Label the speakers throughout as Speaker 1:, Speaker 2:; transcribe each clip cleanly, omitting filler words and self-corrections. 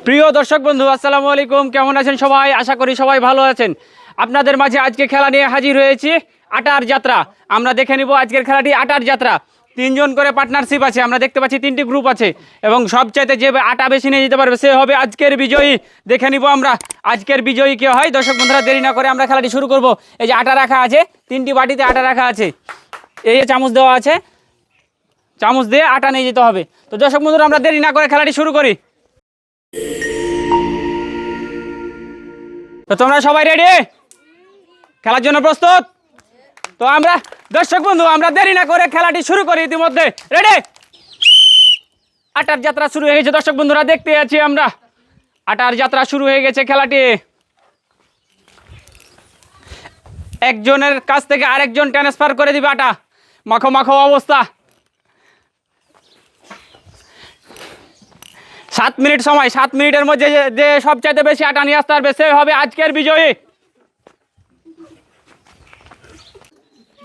Speaker 1: প্রিয় দর্শক বন্ধু আসসালামু আলাইকুম, কেমন আছেন সবাই? আশা করি সবাই ভালো আছেন। আপনাদের মাঝে আজকে খেলা নিয়ে হাজির হয়েছি, আটার যাত্রা। আমরা দেখে নিব আজকের খেলাটি আটার যাত্রা। তিনজন করে পার্টনারশিপ আছে, আমরা দেখতে পাচ্ছি তিনটি গ্রুপ আছে এবং সবচাইতে যে আটা বেশি নিয়ে যেতে পারবে সে হবে আজকের বিজয়ী। দেখে নিব আমরা আজকের বিজয়ী কে হয়। দর্শক বন্ধুরা দেরি না করে আমরা খেলাটি শুরু করব। এই যে আটা রাখা আছে, তিনটি বাটিতে আটা রাখা আছে, এই যে চামচ দেওয়া আছে, চামচ দিয়ে আটা নিয়ে যেতে হবে। তো দর্শক বন্ধুরা আমরা দেরি না করে খেলাটি শুরু করি। তো তোমরা সবাই রেডি? খেলার জন্য প্রস্তুত? তো আমরা দর্শক বন্ধু আমরা দেরি না করে খেলাটি শুরু করি। ইতিমধ্যে রেডি, আটার যাত্রা শুরু হয়ে গেছে। দর্শক বন্ধুরা দেখতে আছি আমরা আটার যাত্রা শুরু হয়ে গেছে। খেলাটি একজনের কাছ থেকে আরেকজন ট্রান্সফার করে দিবে আটা। মাখো মাখো অবস্থা। 7 মিনিট সময়, 7 মিনিটের মধ্যে যে সবচাইতে বেশি আটা নিয়ে আসতে পারবে সে হবে আজকের বিজয়ী।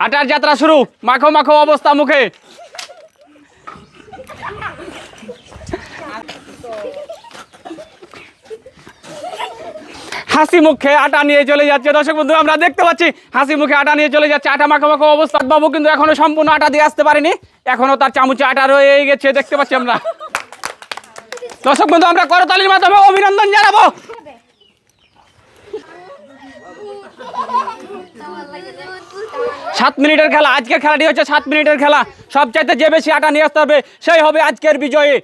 Speaker 1: আটার যাত্রা শুরু, মাখো মাখো অবস্থা মুখে। হাসি মুখে আটা নিয়ে চলে যাচ্ছে। দর্শক বন্ধু আমরা দেখতে পাচ্ছি হাসি মুখে আটা নিয়ে চলে যাচ্ছে। আটা মাখো মাখো অবস্থা। বাবু কিন্তু এখনো সম্পূর্ণ আটা দিয়ে আসতে পারেনি, এখনো তার চামচে আটা রয়ে গেছে, দেখতে পাচ্ছি আমরা। দর্শক বন্ধু আমরা করতালির মাধ্যমে অভিনন্দন জানাবো। সাত মিনিটের খেলা, আজকের খেলাটি হচ্ছে 7 মিনিটের খেলা। সবচাইতে যে বেশি আটা নিয়ে আসতে হবে সেই হবে আজকের বিজয়ী।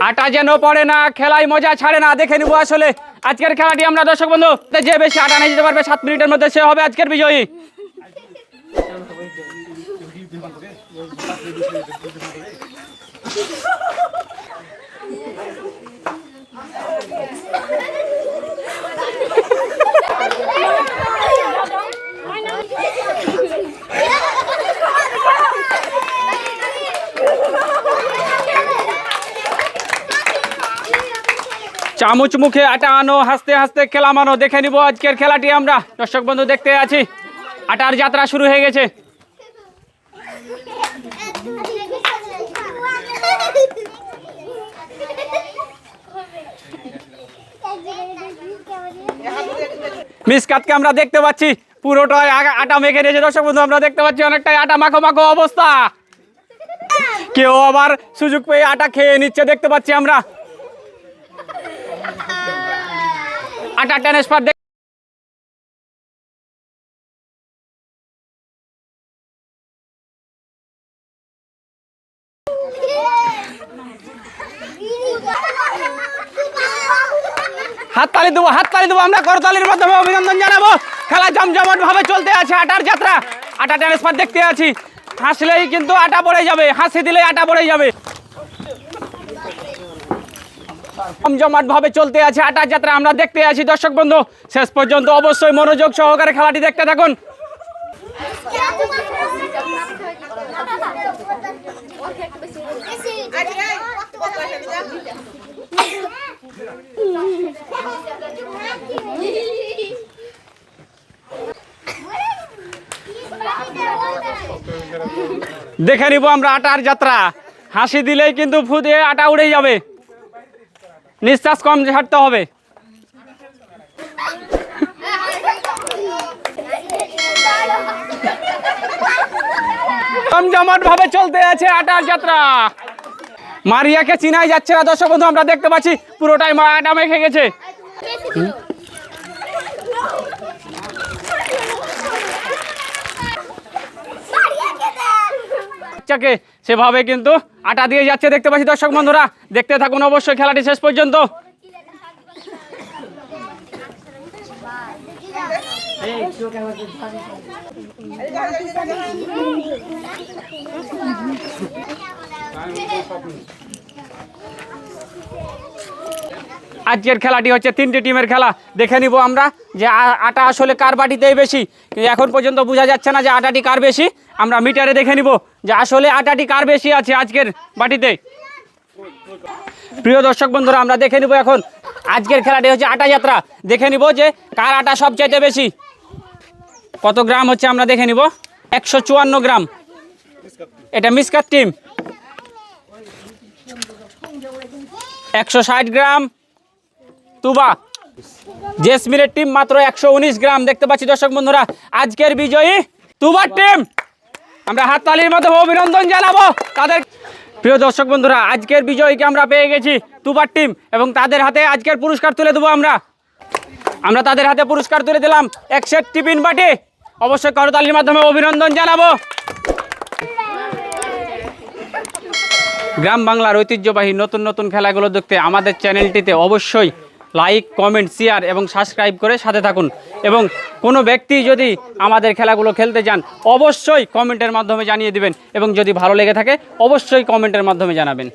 Speaker 1: আটা যেন পড়ে না, খেলায় মজা ছাড়ে না। দেখে নিব আসলে আজকের খেলাটি আমরা। দর্শক বন্ধু যে বেশি আটা নিয়ে যেতে পারবে 7 মিনিটের মধ্যে সে হবে আজকের বিজয়ী। চামচ মুখে আটা আনো, হাসতে হাসতে খেলা মানো। দেখে নিব আজকের খেলাটি আমরা। দর্শক বন্ধু দেখতে আছি আটার যাত্রা শুরু হয়ে গেছে। মিসকাতকে আমরা দেখতে পাচ্ছি পুরোটাই আটা মেখে নিয়েছে। দর্শক বন্ধু আমরা দেখতে পাচ্ছি অনেকটাই আটা মাখো মাখো অবস্থা। কেউ আবার সুযোগ পেয়ে আটা খেয়ে নিচ্ছে, দেখতে পাচ্ছি আমরা। আটা ট্রান্সফার হাততালি দেবো, হাততালি দেবো আমরা। করতালির মাধ্যমে অভিনন্দন জানাবো। খেলা জমজমাট ভাবে চলতে আছে আটার যাত্রা। আটা ট্রান্সফার দেখতে আছি। হাসলেই কিন্তু আটা পড়ে যাবে, হাসি দিলেই আটা পড়ে যাবে। জমজমাট ভাবে চলতে আছে আটার যাত্রা, আমরা দেখতে আছি। দর্শক বন্ধু শেষ পর্যন্ত অবশ্যই মনোযোগ সহকারে খেলাটি দেখতে থাকুন। দেখে নিব আমরা আটার যাত্রা। হাসি দিলেই কিন্তু ফু দিয়ে আটা উড়ে যাবে, নিঃশ্বাস কম ছাড়তে হবে। জমজমাট ভাবে চলতে আছে আটার যাত্রা। মারিয়াকে চিনাই যাচ্ছে না। দর্শক বন্ধু আমরা দেখতে পাচ্ছি পুরোটাই আটা মেখে গেছে। সেভাবে কিন্তু আটা দিয়ে যাচ্ছে, দেখতে পাচ্ছি। দর্শক বন্ধুরা দেখতে থাকুন অবশ্যই খেলাটি শেষ পর্যন্ত। আজকের খেলাটি হচ্ছে 3টি টিমের খেলা। দেখে নিব আমরা যে আটা আসলে কার বাটিতেই বেশি। এখন পর্যন্ত বোঝা যাচ্ছে না যে আটাটি কার বেশি। আমরা মিটারে দেখে নিব যে আসলে আটাটি কার বেশি আছে আজকের বাটিতে। প্রিয় দর্শক বন্ধুরা, আমরা দেখে নিব এখন আজকের খেলাটি হচ্ছে আটা যাত্রা। দেখে নিব যে কার আটা সবচাইতে বেশি, কত গ্রাম হচ্ছে আমরা দেখে নিব। 154 গ্রাম, এটা মিসকাত টিম। 160 গ্রাম তুবা। জেসমিনের টিম মাত্র 119 গ্রাম। দেখতে পাচ্ছি দর্শক বন্ধুরা, আজকের বিজয়ী তুবার টিম। আমরা হাততালির মাধ্যমে অভিনন্দন জানাবো তাদের। প্রিয় দর্শক বন্ধুরা, আজকের বিজয়ীকে আমরা পেয়ে গেছি তুবার টিম, এবং তাদের হাতে আজকের পুরস্কার তুলে দেবো। আমরা তাদের হাতে পুরস্কার তুলে দিলাম এক সেট টিফিন বাটি। অবশ্যই করতালির মাধ্যমে অভিনন্দন জানাবো। গ্রাম বাংলার ঐতিহ্যবাহী নতুন নতুন খেলাগুলো দেখতে আমাদের চ্যানেলটিতে অবশ্যই লাইক, কমেন্ট, শেয়ার এবং সাবস্ক্রাইব করে সাথে থাকুন। এবং কোনো ব্যক্তি যদি আমাদের খেলাগুলো খেলতে চান অবশ্যই কমেন্টের মাধ্যমে জানিয়ে দিবেন, এবং যদি ভালো লেগে থাকে অবশ্যই কমেন্টের মাধ্যমে জানাবেন।